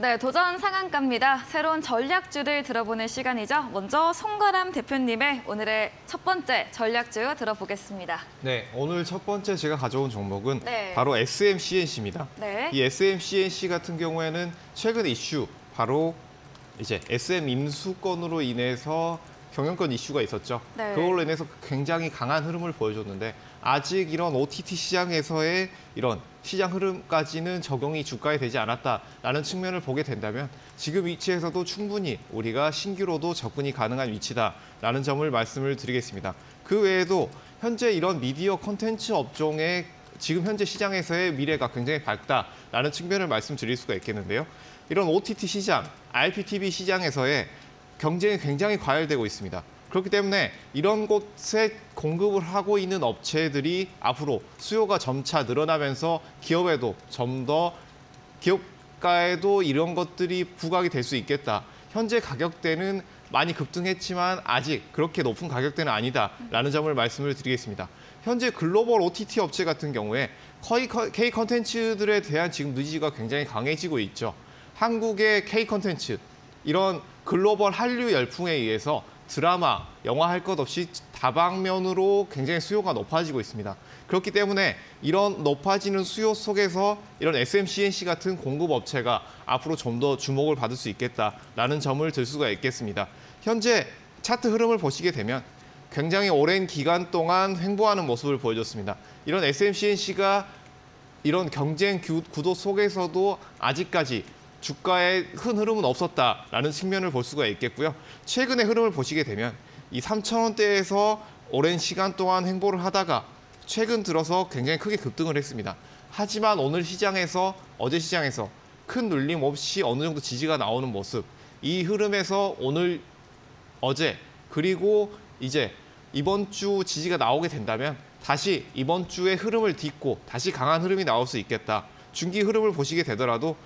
네, 도전 상한가입니다. 새로운 전략주를 들어보는 시간이죠. 먼저 송가람 대표님의 오늘의 첫 번째 전략주 들어보겠습니다. 네, 오늘 첫 번째 제가 가져온 종목은 네. 바로 SMCNC입니다. 네. 이 SMCNC 같은 경우에는 최근 이슈, 바로 이제 SM 인수건으로 인해서 경영권 이슈가 있었죠. 네. 그걸로 인해서 굉장히 강한 흐름을 보여줬는데 아직 이런 OTT 시장에서의 이런 시장 흐름까지는 적용이 주가에 되지 않았다라는 측면을 보게 된다면 지금 위치에서도 충분히 우리가 신규로도 접근이 가능한 위치다라는 점을 말씀을 드리겠습니다. 그 외에도 현재 이런 미디어 콘텐츠 업종의 지금 현재 시장에서의 미래가 굉장히 밝다라는 측면을 말씀드릴 수가 있겠는데요. 이런 OTT 시장, IPTV 시장에서의 경쟁이 굉장히 과열되고 있습니다. 그렇기 때문에 이런 곳에 공급을 하고 있는 업체들이 앞으로 수요가 점차 늘어나면서 기업에도 좀 더 기업가에도 이런 것들이 부각이 될 수 있겠다. 현재 가격대는 많이 급등했지만 아직 그렇게 높은 가격대는 아니다라는 점을 말씀을 드리겠습니다. 현재 글로벌 OTT 업체 같은 경우에 K 컨텐츠들에 대한 지금 의지가 굉장히 강해지고 있죠. 한국의 K 컨텐츠, 이런 글로벌 한류 열풍에 의해서 드라마, 영화 할 것 없이 다방면으로 굉장히 수요가 높아지고 있습니다. 그렇기 때문에 이런 높아지는 수요 속에서 이런 SMCNC 같은 공급 업체가 앞으로 좀 더 주목을 받을 수 있겠다라는 점을 들 수가 있겠습니다. 현재 차트 흐름을 보시게 되면 굉장히 오랜 기간 동안 횡보하는 모습을 보여줬습니다. 이런 SMCNC가 이런 경쟁 구도 속에서도 아직까지 주가의 큰 흐름은 없었다라는 측면을 볼 수가 있겠고요. 최근의 흐름을 보시게 되면 이 3,000원대에서 오랜 시간 동안 횡보를 하다가 최근 들어서 굉장히 크게 급등을 했습니다. 하지만 오늘 시장에서, 어제 시장에서 큰 눌림 없이 어느 정도 지지가 나오는 모습, 이 흐름에서 오늘, 어제, 그리고 이제 이번 주 지지가 나오게 된다면 다시 이번 주의 흐름을 딛고 다시 강한 흐름이 나올 수 있겠다. 중기 흐름을 보시게 되더라도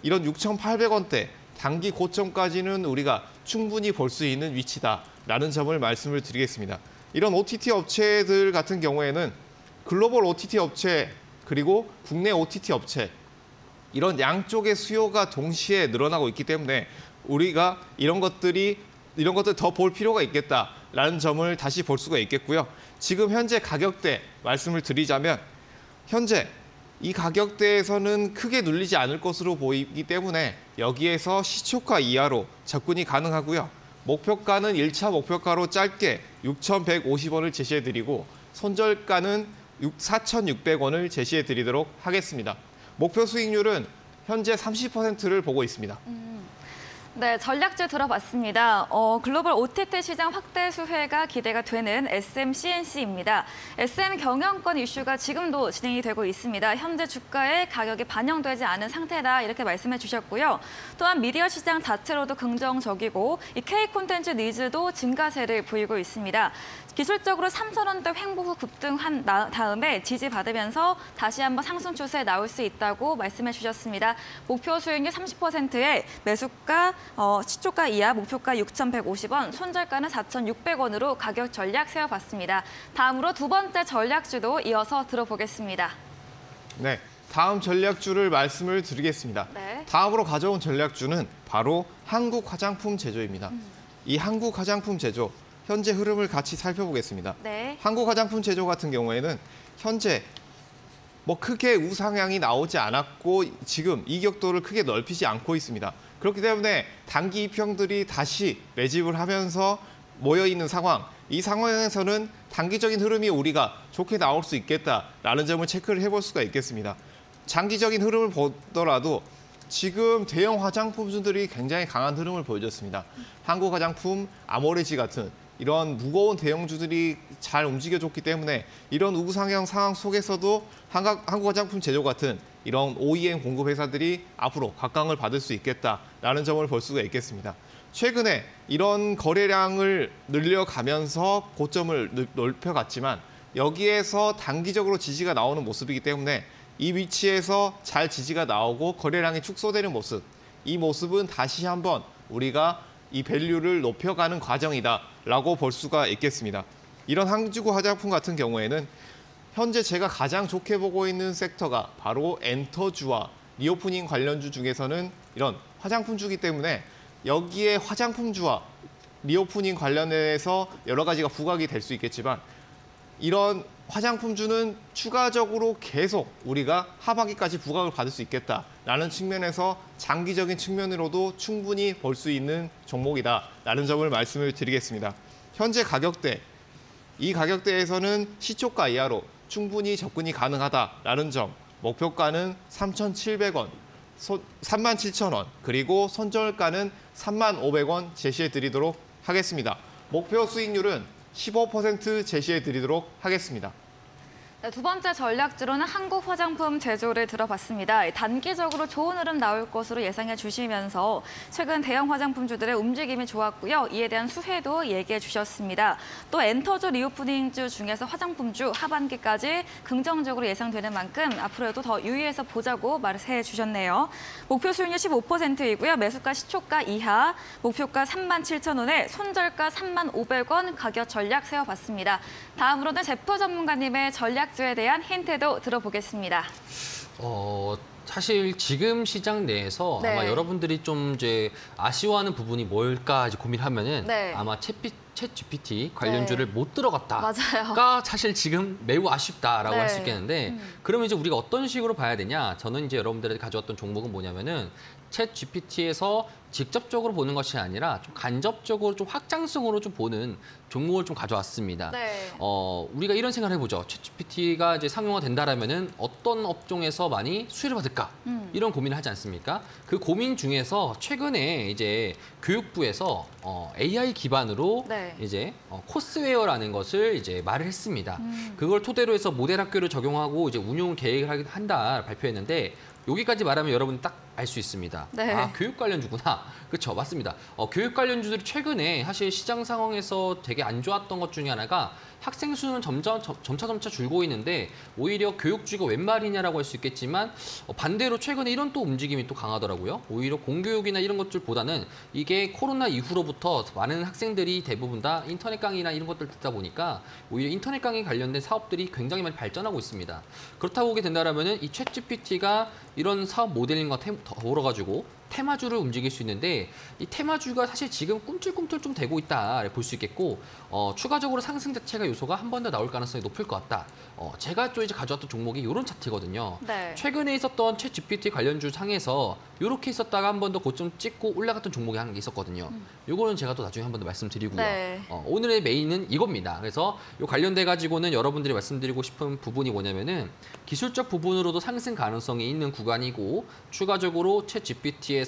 이런 6,800원대 단기 고점까지는 우리가 충분히 볼 수 있는 위치다라는 점을 말씀을 드리겠습니다. 이런 OTT 업체들 같은 경우에는 글로벌 OTT 업체 그리고 국내 OTT 업체, 이런 양쪽의 수요가 동시에 늘어나고 있기 때문에 우리가 이런 것들 더 볼 필요가 있겠다라는 점을 다시 볼 수가 있겠고요. 지금 현재 가격대 말씀을 드리자면 현재 이 가격대에서는 크게 눌리지 않을 것으로 보이기 때문에 여기에서 시초가 이하로 접근이 가능하고요. 목표가는 1차 목표가로 짧게 6,150원을 제시해드리고 손절가는 4,600원을 제시해드리도록 하겠습니다. 목표 수익률은 현재 30%를 보고 있습니다. 네, 전략주 들어봤습니다. 글로벌 OTT 시장 확대 수혜가 기대가 되는 SMCNC입니다. SM 경영권 이슈가 지금도 진행이 되고 있습니다. 현재 주가에 가격이 반영되지 않은 상태다, 이렇게 말씀해 주셨고요. 또한 미디어 시장 자체로도 긍정적이고 이 K 콘텐츠 니즈도 증가세를 보이고 있습니다. 기술적으로 3,000원대 횡보 후 급등한 다음에 지지받으면서 다시 한번 상승 추세에 나올 수 있다고 말씀해 주셨습니다. 목표 수익률 30%에 매수가 시초가 이하 목표가 6,150원, 손절가는 4,600원으로 가격 전략 세워봤습니다. 다음으로 두 번째 전략주도 이어서 들어보겠습니다. 네, 다음 전략주를 말씀을 드리겠습니다. 네. 다음으로 가져온 전략주는 바로 한국 화장품 제조입니다. 이 한국 화장품 제조, 현재 흐름을 같이 살펴보겠습니다. 네. 한국 화장품 제조 같은 경우에는 현재 크게 우상향이 나오지 않았고 지금 이격도를 크게 넓히지 않고 있습니다. 그렇기 때문에 단기 입형들이 다시 매집을 하면서 모여있는 상황, 이 상황에서는 단기적인 흐름이 우리가 좋게 나올 수 있겠다라는 점을 체크를 해볼 수가 있겠습니다. 장기적인 흐름을 보더라도 지금 대형 화장품주들이 굉장히 강한 흐름을 보여줬습니다. 한국 화장품, 아모레지 같은 이런 무거운 대형주들이 잘 움직여줬기 때문에 이런 우상향 상황 속에서도 한국 화장품 제조 같은 이런 OEM 공급 회사들이 앞으로 각광을 받을 수 있겠다라는 점을 볼 수가 있겠습니다. 최근에 이런 거래량을 늘려가면서 고점을 넓혀갔지만 여기에서 단기적으로 지지가 나오는 모습이기 때문에 이 위치에서 잘 지지가 나오고 거래량이 축소되는 모습, 이 모습은 다시 한번 우리가 이 밸류를 높여가는 과정이다라고 볼 수가 있겠습니다. 이런 한주구 화장품 같은 경우에는 현재 제가 가장 좋게 보고 있는 섹터가 바로 엔터주와 리오프닝 관련주 중에서는 이런 화장품주기 때문에 여기에 화장품주와 리오프닝 관련해서 여러 가지가 부각이 될 수 있겠지만 이런 화장품주는 추가적으로 계속 우리가 하반기까지 부각을 받을 수 있겠다라는 측면에서 장기적인 측면으로도 충분히 볼 수 있는 종목이다라는 점을 말씀을 드리겠습니다. 현재 가격대, 이 가격대에서는 시초가 이하로 충분히 접근이 가능하다라는 점, 목표가는 3,700원, 37,000원, 그리고 손절가는 35,500원 제시해 드리도록 하겠습니다. 목표 수익률은 15% 제시해 드리도록 하겠습니다. 네, 두 번째 전략주로는 한국 화장품 제조를 들어봤습니다. 단기적으로 좋은 흐름 나올 것으로 예상해 주시면서 최근 대형 화장품주들의 움직임이 좋았고요. 이에 대한 수혜도 얘기해 주셨습니다. 또 엔터주 리오프닝주 중에서 화장품주 하반기까지 긍정적으로 예상되는 만큼 앞으로도 더 유의해서 보자고 말해 주셨네요. 목표 수익률 15%이고요. 매수가 시초가 이하, 목표가 37,000원에 손절가 35,500원 가격 전략 세워봤습니다. 다음으로는 제프 전문가님의 전략주에 대한 힌트도 들어보겠습니다. 사실 지금 시장 내에서 네. 아마 여러분들이 좀 이제 아쉬워하는 부분이 뭘까 이제 고민하면은 네. 아마 챗 GPT 관련주를 못 들어갔다가 맞아요. 사실 지금 매우 아쉽다라고 네. 할 수 있겠는데 그러면 이제 우리가 어떤 식으로 봐야 되냐? 저는 이제 여러분들이 가져왔던 종목은 뭐냐면은 챗 GPT에서 직접적으로 보는 것이 아니라 좀 간접적으로 좀 확장성으로 좀 보는 종목을 좀 가져왔습니다. 네. 우리가 이런 생각을 해보죠. 챗GPT가 이제 상용화 된다라면은 어떤 업종에서 많이 수혜를 받을까? 이런 고민을 하지 않습니까? 그 고민 중에서 최근에 이제 교육부에서 AI 기반으로 네. 이제 코스웨어라는 것을 이제 말을 했습니다. 그걸 토대로 해서 모델 학교를 적용하고 이제 운용 계획을 한다 발표했는데 여기까지 말하면 여러분 딱 알 수 있습니다. 네. 아, 교육 관련주구나. 그렇죠, 맞습니다. 교육 관련주들이 최근에 사실 시장 상황에서 되게 안 좋았던 것 중에 하나가 학생 수는 점차 줄고 있는데 오히려 교육주가 웬 말이냐라고 할 수 있겠지만 반대로 최근에 이런 또 움직임이 또 강하더라고요. 오히려 공교육이나 이런 것들보다는 이게 코로나 이후로부터 많은 학생들이 대부분 다 인터넷 강의나 이런 것들 듣다 보니까 오히려 인터넷 강의 관련된 사업들이 굉장히 많이 발전하고 있습니다. 그렇다고 보게 된다면은 이 챗GPT가 이런 사업 모델링과 더불어가지고 테마주를 움직일 수 있는데 이 테마주가 사실 지금 꿈틀꿈틀 좀 되고 있다 볼 수 있겠고 추가적으로 상승 자체가 요소가 한 번 더 나올 가능성이 높을 것 같다. 제가 또 이제 가져왔던 종목이 이런 차트거든요. 네. 최근에 있었던 챗 GPT 관련주 상에서 이렇게 있었다가 한 번 더 고점 찍고 올라갔던 종목이 한 게 있었거든요. 요거는 제가 또 나중에 한 번 더 말씀드리고요. 네. 오늘의 메인은 이겁니다. 그래서 요 관련돼 가지고는 여러분들이 말씀드리고 싶은 부분이 뭐냐면은 기술적 부분으로도 상승 가능성이 있는 구간이고 추가적으로 챗 GPT에서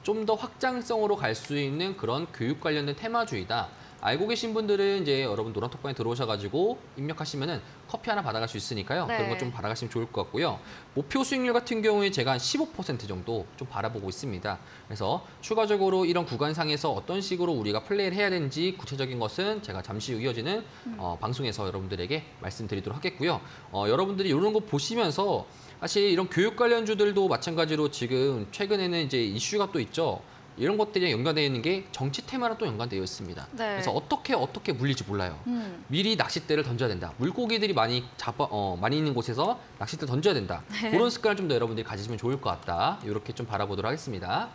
좀 더 확장성으로 갈 수 있는 그런 교육 관련된 테마주의다. 알고 계신 분들은 이제 여러분 노란톡방에 들어오셔가지고 입력하시면은 커피 하나 받아갈 수 있으니까요. 네. 그런 거 좀 받아가시면 좋을 것 같고요. 목표 수익률 같은 경우에 제가 한 15% 정도 좀 바라보고 있습니다. 그래서 추가적으로 이런 구간상에서 어떤 식으로 우리가 플레이를 해야 되는지 구체적인 것은 제가 잠시 후 이어지는 방송에서 여러분들에게 말씀드리도록 하겠고요. 여러분들이 이런 거 보시면서 사실 이런 교육 관련주들도 마찬가지로 지금 최근에는 이제 이슈가 또 있죠. 이런 것들이 연관되어 있는 게 정치 테마랑 또 연관되어 있습니다. 네. 그래서 어떻게 물릴지 몰라요. 미리 낚싯대를 던져야 된다. 물고기들이 많이 많이 있는 곳에서 낚싯대 던져야 된다. 네. 그런 습관을 좀 더 여러분들이 가지시면 좋을 것 같다. 이렇게 좀 바라보도록 하겠습니다.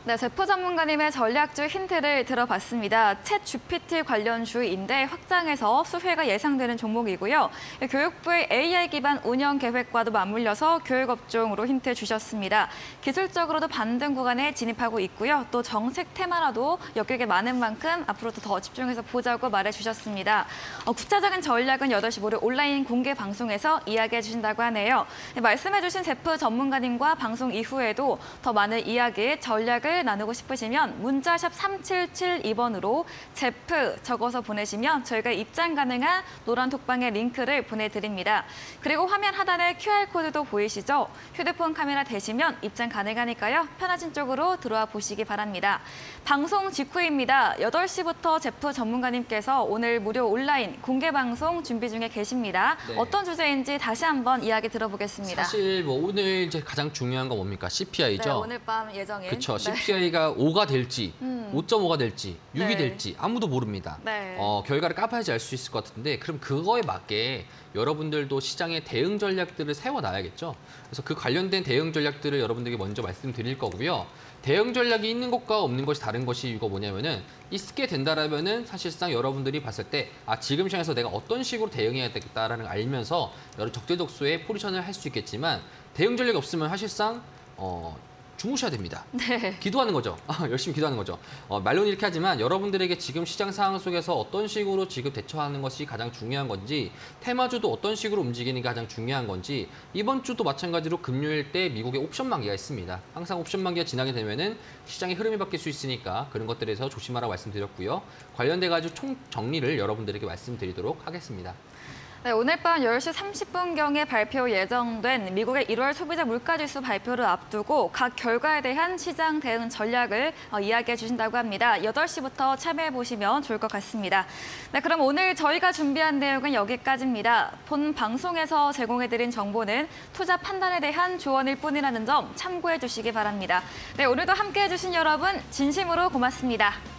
네, 제프 전문가님의 전략주 힌트를 들어봤습니다. 챗 GPT 관련주인데 확장해서 수혜가 예상되는 종목이고요. 교육부의 AI 기반 운영 계획과도 맞물려서 교육업종으로 힌트 주셨습니다. 기술적으로도 반등 구간에 진입하고 있고요. 또 정책 테마라도 엮일 게 많은 만큼 앞으로도 더 집중해서 보자고 말해주셨습니다. 구체적인 전략은 8시 모레 온라인 공개 방송에서 이야기해 주신다고 하네요. 네, 말씀해주신 제프 전문가님과 방송 이후에도 더 많은 이야기, 전략을 나누고 싶으시면 문자샵 3772번으로 제프 적어서 보내시면 저희가 입장 가능한 노란 톡방의 링크를 보내드립니다. 그리고 화면 하단에 QR코드도 보이시죠? 휴대폰 카메라 대시면 입장 가능하니까요. 편하신 쪽으로 들어와 보시기 바랍니다. 방송 직후입니다. 8시부터 제프 전문가님께서 오늘 무료 온라인 공개 방송 준비 중에 계십니다. 네. 어떤 주제인지 다시 한번 이야기 들어보겠습니다. 사실 뭐 오늘 이제 가장 중요한 건 뭡니까? CPI죠. 네, 오늘 밤 예정인. 그렇죠. 네. WTI가 5가 될지, 5.5가 될지, 6이 네. 될지 아무도 모릅니다. 네. 결과를 까봐야지 알 수 있을 것 같은데 그럼 그거에 맞게 여러분들도 시장의 대응 전략들을 세워놔야겠죠. 그래서 그 관련된 대응 전략들을 여러분들에게 먼저 말씀드릴 거고요. 대응 전략이 있는 것과 없는 것이 다른 것이 이거 뭐냐면은 있게 된다라면은 사실상 여러분들이 봤을 때 지금 시장에서 내가 어떤 식으로 대응해야 되겠다라는 걸 알면서 여러 적재적소에 포지션을 할 수 있겠지만 대응 전략이 없으면 사실상 주무셔야 됩니다. 네. 기도하는 거죠. 열심히 기도하는 거죠. 말로는 이렇게 하지만 여러분들에게 지금 시장 상황 속에서 어떤 식으로 지금 대처하는 것이 가장 중요한 건지 테마주도 어떤 식으로 움직이는 게 가장 중요한 건지 이번 주도 마찬가지로 금요일 때 미국의 옵션 만기가 있습니다. 항상 옵션 만기가 지나게 되면은 시장의 흐름이 바뀔 수 있으니까 그런 것들에 대해서 조심하라고 말씀드렸고요. 관련돼 가지고 총 정리를 여러분들에게 말씀드리도록 하겠습니다. 네, 오늘 밤 10시 30분경에 발표 예정된 미국의 1월 소비자 물가지수 발표를 앞두고 각 결과에 대한 시장 대응 전략을 이야기해 주신다고 합니다. 8시부터 참여해 보시면 좋을 것 같습니다. 네, 그럼 오늘 저희가 준비한 내용은 여기까지입니다. 본 방송에서 제공해드린 정보는 투자 판단에 대한 조언일 뿐이라는 점 참고해 주시기 바랍니다. 네, 오늘도 함께해 주신 여러분 진심으로 고맙습니다.